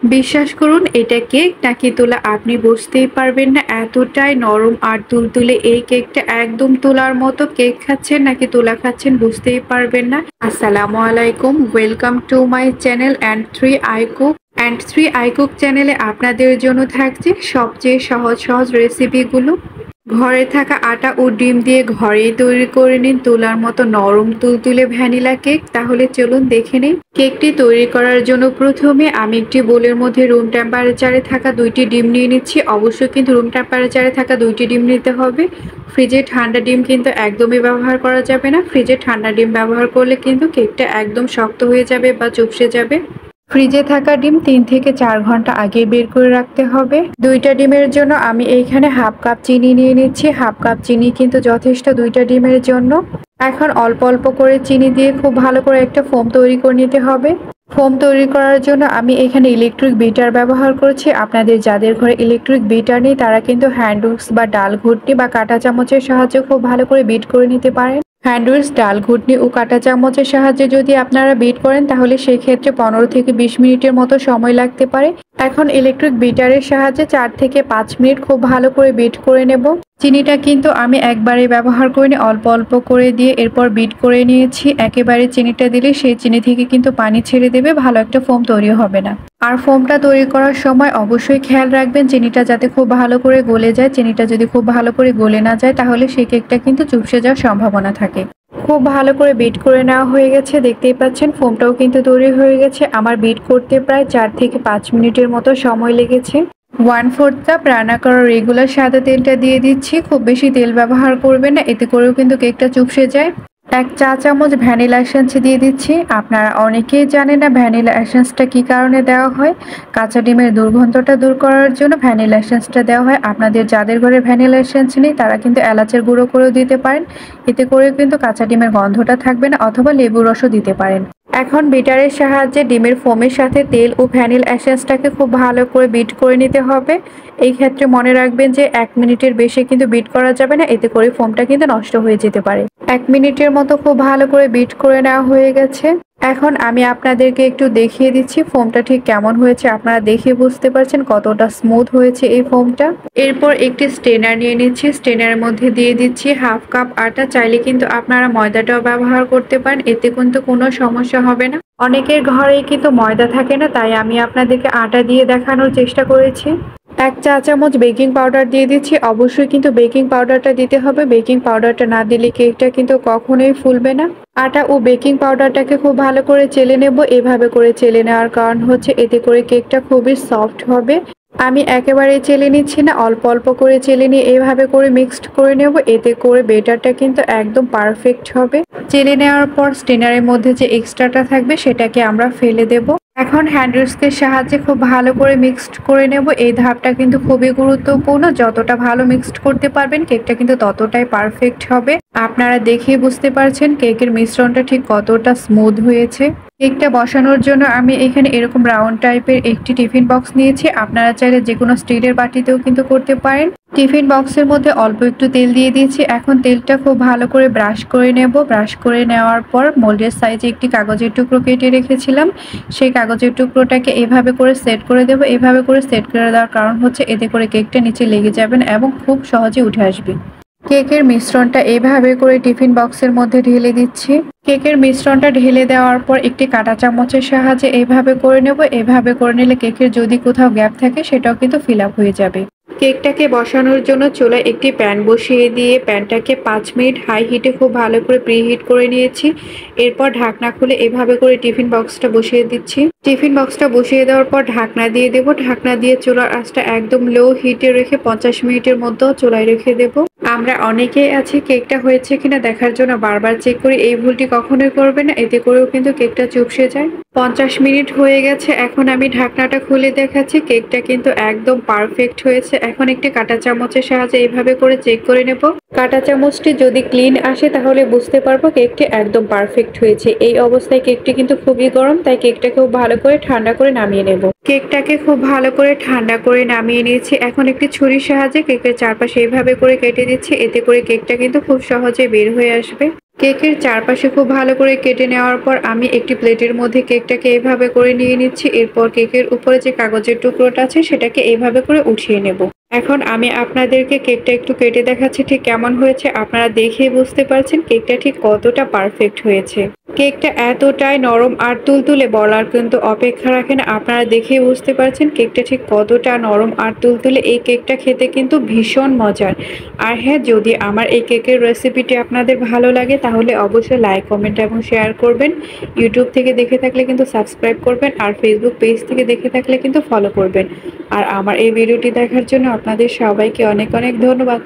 বিশ্বাস করুন এটা কেক নাকি তুলা আপনি বুঝতেই পারবেন না, এতটাই নরম আর তুলতুলে এই কেকটা। একদম তুলার মতো। কেক খাচ্ছেন নাকি তুলা খাচ্ছেন বুঝতেই পারবেন না। আসসালামু আলাইকুম, welcome to my channel and three I cook. চ্যানেলে আপনাদের জন্য থাকছে সবচেয়ে সহজ সহজ রেসিপিগুলো। ঘরে থাকা আটা ও ডিম দিয়ে ঘরেই তৈরি করে নিন তুলার মতো নরম তুলতুলে ভ্যানিলা কেক। তাহলে চলুন দেখে নিন। কেকটি তৈরি করার জন্য প্রথমে আমি একটি বোলের মধ্যে রুম টেম্পারেচারে থাকা 2টি ডিম নিয়ে নিচ্ছি। অবশ্যই কিন্তু রুম টেম্পারেচারে থাকা 2টি ডিম নিতে হবে। ফ্রিজে ঠান্ডা ডিম কিন্তু একদমই ব্যবহার করা যাবে না। ফ্রিজে ঠান্ডা ডিম ব্যবহার করলে কিন্তু কেকটা একদম শক্ত হয়ে যাবে বা চুপসে যাবে। ফ্রিজে থাকা ডিম 3 থেকে 4 ঘন্টা আগে বের করে রাখতে হবে। 2টা ডিমের জন্য আমি এইখানে হাফ কাপ চিনি নিয়ে নিচ্ছি। হাফ কাপ চিনি কিন্তু যথেষ্ট 2টা ডিমের জন্য। এখন অল্প অল্প করে চিনি দিয়ে খুব ভালো করে একটা ফোম তৈরি করে নিতে হবে। ফোম তৈরি করার জন্য আমি এখানে ইলেকট্রিক বিটার ব্যবহার করছি। আপনাদের যাদের ঘরে ইলেকট্রিক বিটার নেই তারা কিন্তু হ্যান্ড উইক্স বা ডাল ঘুটনি বা কাঁটা চামচের সাহায্যে খুব ভালো করে বিট করে নিতে পারেন। হ্যান্ড উইক্স, ডাল ঘুটনি ও কাঁটা চামচের সাহায্যে যদি আপনারা বিট করেন তাহলে সেই ক্ষেত্রে 15 থেকে 20 মিনিটের মতো সময় লাগতে পারে। এখন ইলেকট্রিক বিটারের সাহায্যে 4 থেকে 5 মিনিট খুব ভালো করে বিট করে নেব। চিনিটা কিন্তু আমি একবারে ব্যবহার করিনি, অল্প অল্প করে দিয়ে এরপর বিট করে নিয়েছি। একেবারে চিনিটা দিলে সেই চিনি থেকে কিন্তু পানি ছেড়ে দেবে, ভালো একটা ফোম তৈরি হবে না। আর ফোমটা তৈরি করার সময় অবশ্যই খেয়াল রাখবেন চিনিটা যাতে খুব ভালো করে গলে যায়। চিনিটা যদি খুব ভালো করে গলে না যায় তাহলে সেই কেকটা কিন্তু চুপসে যাওয়ার সম্ভাবনা থাকে। খুব ভালো করে বিট করে নেওয়া হয়ে গেছে, দেখতেই পাচ্ছেন ফোমটাও কিন্তু তৈরি হয়ে গেছে। আমার বিট করতে প্রায় 4 থেকে 5 মিনিটের মতো সময় লেগেছে। 1/4 কাপ রান্না করা রেগুলার সাদা তেলটা দিয়ে দিচ্ছি। খুব বেশি তেল ব্যবহার করবেন না, এতে করেও কিন্তু কেকটা চুপসে যায়। 1 চা চামচ ভ্যানিলা এসেন্স দিয়ে দিচ্ছি। আপনারা অনেকেই জানেন না ভ্যানিলা এসেন্সটা কি কারণে দেওয়া হয়। কাঁচা ডিমের দুর্গন্ধটা দূর করার জন্য ভ্যানিলা এসেন্সটা দেওয়া হয়। আপনাদের যাদের ঘরে ভ্যানিলা এসেন্স নেই তারা কিন্তু এলাচের গুঁড়ো করেও দিতে পারেন, এতে করে কিন্তু কাঁচা ডিমের গন্ধটা থাকবে না, অথবা লেবুর রসও দিতে পারেন। এখন বিটারের সাহায্যে ডিমের ফোমের সাথে তেল ও ভ্যানিলা এসেন্সটাকে খুব ভালো করে বিট করে নিতে হবে। এই ক্ষেত্রে মনে রাখবেন যে 1 মিনিটের বেশি কিন্তু বিট করা যাবে না, এতে করে ফোমটা কিন্তু নষ্ট হয়ে যেতে পারে। 1 মিনিটের মতো খুব ভালো করে বিট করে নেওয়া হয়ে গেছে। এখন আমি আপনাদেরকে একটু দেখিয়ে দিচ্ছি ফোমটা ঠিক কেমন হয়েছে। আপনারা দেখে বুঝতে পারছেন কতটা স্মুথ হয়েছে এই ফোমটা। এরপর একটি স্ট্রেনার নিয়ে নিচ্ছি। স্ট্রেনারের মধ্যে দিয়ে দিচ্ছি হাফ কাপ আটা। চাইলে কিন্তু আপনারা ময়দাটাও ব্যবহার করতে পারেন, এতে কিন্তু কোনো সমস্যা হবে না। অনেকের ঘরেই কিন্তু ময়দা থাকে না, তাই আমি আপনাদেরকে আটা দিয়ে দেখানোর চেষ্টা করেছি। 1 চা চামচ বেকিং পাউডার দিয়ে দিচ্ছি। অবশ্যই কিন্তু বেকিং পাউডারটা দিতে হবে, বেকিং পাউডারটা না দিলে কেকটা কিন্তু কখনোই ফুলবে না। আটা ও বেকিং পাউডারটাকে খুব ভালো করে চেলে নেব। এভাবে করে চেলে নেওয়ার কারণ হচ্ছে এতে করে কেকটা খুবই সফট হবে। আমি একেবারে চেলে নিচ্ছি না, অল্প অল্প করে চেলে নিয়ে এভাবে করে মিক্সড করে নেব, এতে করে বেটারটা কিন্তু একদম পারফেক্ট হবে। চেলে নেওয়ার পর স্ট্রেনারের মধ্যে যে এক্সট্রাটা থাকবে সেটাকে আমরা ফেলে দেব। এখন হ্যান্ড উইস্কের সাহায্যে খুব ভালো করে মিক্সড করে নেব। এই ধাপটা কিন্তু খুবই গুরুত্বপূর্ণ, যতটা ভালো মিক্সড করতে পারবেন কেকটা কিন্তু ততটাই পারফেক্ট হবে। আপনারা দেখেই বুঝতে পারছেন কেকের মিশ্রণটা ঠিক কতটা স্মুথ হয়েছে। কেকটা বসানোর জন্য আমি এখানে এরকম রাউন্ড টাইপের একটি টিফিন বক্স নিয়েছি। আপনারা চাইলে যে কোনো স্টিলের বাটিতেও কিন্তু করতে পারেন। টিফিন বক্সের মধ্যে অল্প একটু তেল দিয়ে দিয়েছি। এখন তেলটা খুব ভালো করে ব্রাশ করে নেব। ব্রাশ করে নেওয়ার পর মোল্ডের সাইজে একটি কাগজের টুকরো কেটে রেখেছিলাম, সেই কাগজের টুকরোটাকে এভাবে করে সেট করে দেব। এভাবে করে সেট করে দেওয়ার কারণ হচ্ছে এতে করে কেকটা নিচে লেগে যাবে না এবং খুব সহজে উঠে আসবে। কেকের মিশ্রণটা এভাবে করে টিফিন বক্সের মধ্যে ঢেলে দিচ্ছি। কেকের মিশ্রণটা ঢেলে দেওয়ার পর একটি কাঁটা চামচের সাহায্যে এভাবে করে নেব। এভাবে করে নিলে কেকের যদি কোথাও গ্যাপ থাকে সেটাও কিন্তু ফিল আপ হয়ে যাবে। কেকটাকে বসানোর জন্য চুলায় একটি প্যান বসিয়ে দিয়ে প্যানটাকে 5 মিনিট হাই হিটে খুব ভালো করে প্রিহিট করে নিয়েছি। এরপর ঢাকনা খুলে এভাবে করে টিফিন বক্সটা বসিয়ে দিচ্ছি। টিফিন বক্সটা বসিয়ে দেওয়ার পর ঢাকনা দিয়ে দেব। ঢাকনা দিয়ে চুলার আঁচটা একদম লো হিটে রেখে 50 মিনিটের মতো চুলায় রেখে দেব। আমরা অনেকেই আছি কেকটা হয়েছে কিনা দেখার জন্য বারবার চেক করি, এই ভুলটি কখনোই করবে না, এতে করেও কিন্তু কেকটা চুপসে যায়। 50 মিনিট হয়ে গেছে, এখন আমি ঢাকনাটা খুলে দেখাচ্ছি। কেকটা কিন্তু একদম পারফেক্ট হয়েছে। এখন একটি কাঁটা চামচের সাহায্যে এইভাবে করে চেক করে নেব। কাঁটা চামচটি যদি ক্লিন আসে তাহলে বুঝতে পারবো কেকটি একদম পারফেক্ট হয়েছে। এই অবস্থায় কেকটি কিন্তু খুবই গরম, তাই কেকটাকে খুব ভালো করে ঠান্ডা করে নামিয়ে নেব। কেকটাকে খুব ভালো করে ঠান্ডা করে নামিয়ে নিয়েছি। এখন একটি ছুরির সাহায্যে কেকের চারপাশে এইভাবে করে কেটে দিচ্ছি, এতে করে কেকটা কিন্তু খুব সহজে বের হয়ে আসবে। কেকের চারপাশে খুব ভালো করে কেটে নেওয়ার পর আমি একটি প্লেটের মধ্যে কেকটাকে এভাবে করে নিয়ে নিচ্ছি। এরপর কেকের উপরে যে কাগজের টুকরোটা আছে সেটাকে এভাবে করে উঠিয়ে নেব। এখন আমি আপনাদেরকে কেকটা একটু কেটে দেখাচ্ছি ঠিক কেমন হয়েছে। আপনারা দেখেই বুঝতে পারছেন কেকটা ঠিক কতটা পারফেক্ট হয়েছে। কেকটা এতটাই নরম আর তুলতুলে বলার কিন্তু অপেক্ষা রাখে না। আপনারা দেখেই বুঝতে পারছেন কেকটা ঠিক কতটা নরম আর তুলতুলে। এই কেকটা খেতে কিন্তু ভীষণ মজার। আর হ্যাঁ, যদি আমার এই কেকের রেসিপিটি আপনাদের ভালো লাগে তাহলে অবশ্যই লাইক, কমেন্ট এবং শেয়ার করবেন। ইউটিউব থেকে দেখে থাকলে কিন্তু সাবস্ক্রাইব করবেন আর ফেসবুক পেজ থেকে দেখে থাকলে কিন্তু ফলো করবেন। আর আমার এই ভিডিওটি দেখার জন্য আপনাদের সবাইকে অনেক অনেক ধন্যবাদ।